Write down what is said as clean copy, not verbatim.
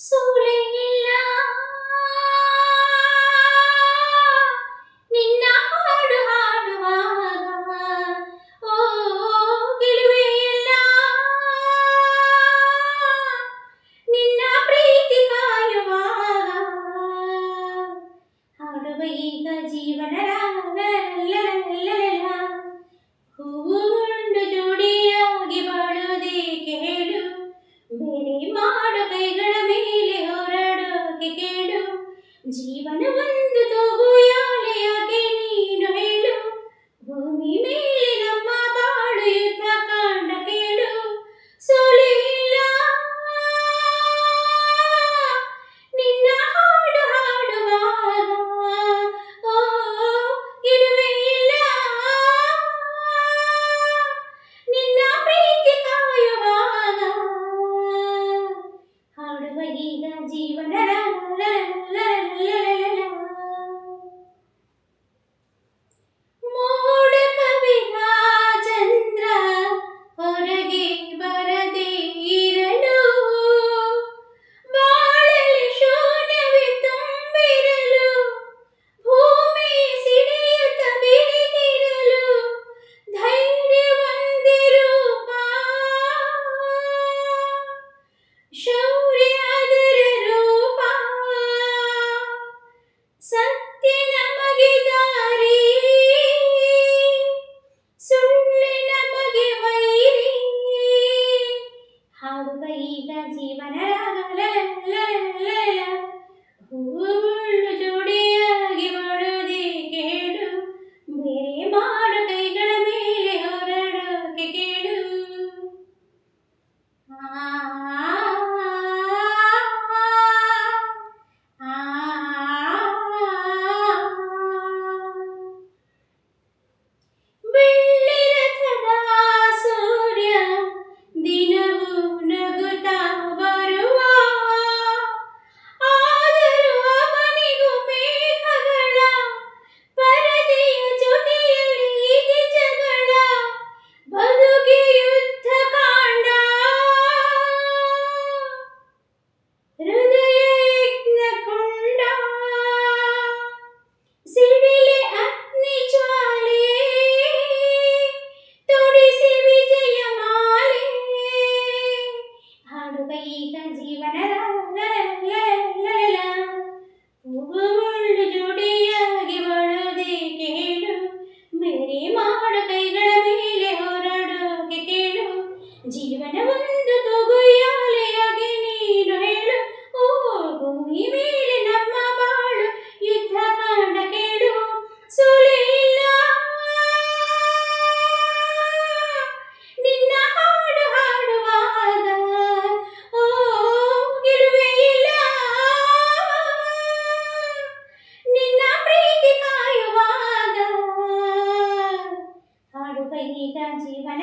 ಸೋಲೆಯಿಲ್ಲ ನಿನ್ನ ಹಾಡು ಹಾಡುವಾಗ, ಓ ಗೆಲುವೆಯಿಲ್ಲ ನಿನ್ನ ಪ್ರೀತಿ ಕಾಯುವಾಗ, ಹಾಡುವ ಈಗ ಜೀವನ ಹೂವುಂಡು ಜೋಡಿಯಾಗಿ ಬಾಳುವುದೇಕೆ ಹೇಳು, ಬೇರೆ ಮಾಡು ಕೈಗಳ ಮೇಲೆ ಹೋರಾಡೋಕೆ ಕೇಳು, ಜೀವನ ಒಂದು ತೂಗುಯಾಲೆ ಯಾಕೆ ನೀನು ಹೇಳು, ಭೂಮಿ ಮೇಲೆ ನಮ್ಮ ಬಾಳು ಯುದ್ಧ ಕಾಂಡ ಕೇಳು, ಸೋಲೆ ಇಲ್ಲ ನಿನ್ನ ಹಾಡು ಹಾಡುವಾಗ, ಓ ಗೆಲುವೆ ಇಲ್ಲ ನಿನ್ನ ಪ್ರೀತಿ ಕಾಯುವಾಗ, ಹಾಡುವ ಈಗ ಜೀವನ ಮೋಡ ಕವಿದ ಚಂದ್ರ ಹೊರಗೆ ಬರದೇ ಇರಲು, ಬಾಳಲ್ಲಿ ಶೂನ್ಯವೇ ತುಂಬಿರಲು, ಭೂಮಿ ಸಿಡಿಯುತ್ತ ಬಿರಿದಿರಲು, ಧೈರ್ಯ ಒಂದಿರೂಪ, ಶೌರ್ಯ ಅದರ ರೂಪ, ಸತ್ಯ ನಮಗೆ ದಾರಿ, ಸುಳ್ಳೆ ನಮಗೆ ವೈರಿ, ಹಾಡುವ ಈಗ ಜೀವನ ಹೂವುಳ್ಳು ಜೋಡಿಯಾಗಿ ಬಾಳುವುದೇಕೆ ಹೇಳು, ಬೇರೆ ಮಾಡು ಕೈಗಳ ಮೇಲೆ ಹೋರಾಡೋಕೆ ಕೇಳು, ಬೆಳ್ಳಿ ರಥದ ಸೂರ್ಯ ದಿನವೂ ನಗುತ್ತಾ ಬರುವ, ಆದರೂ ಅವನಿಗೂ ಮೇಘಗಳ ಪರದೆಯ ಜೊತೆಯಲ್ಲಿ ಇದೆ ಜಗಳ, ಬದುಕಿ ಯುದ್ಧ ಕಾಂಡ, ಹೃದಯ ಯಜ್ಞಕೊಂಡ, ಸಿಡಿಲೆ ಅಗ್ನಿ ಜ್ವಾಲೆ, ತೊಡಿಸಿ ವಿಜಯ ಮಾಲೆ, ಹಾಡುವ ಈಗ ಜೀವನ ಹೂವುಳ್ಳು ಜೋಡಿಯಾಗಿ ಬಾಳುವುದೇಕೆ ಹೇಳು, ಬೇರೆ ಮಾಡು ಕೈಗಳ ಮೇಲೆ ಹೋರಾಡೋಕೆ ಕೇಳು, ಜೀವನ ಒಂದು ತೂಗುಯಾಲೆಯಾಗಿ ನೀನು ಹೇಳು, ಓ ಭೂಮಿ ಮೇಲೆ ನಮ್ಮ ಬಾಳು ಯುದ್ಧ ಕಾಂಡ ಕೇಳು, ಸೋಲೆ ಇಲ್ಲ ನಿನ್ನ ಹಾಡು ಹಾಡುವಾಗ, ಓ ಗೆಲುವೆ ಇಲ್ಲ ನಿನ್ನ ಪ್ರೀತಿ ಕಾಯುವಾಗ, ಹಾಡುವ ಈಗ ಜೀವನ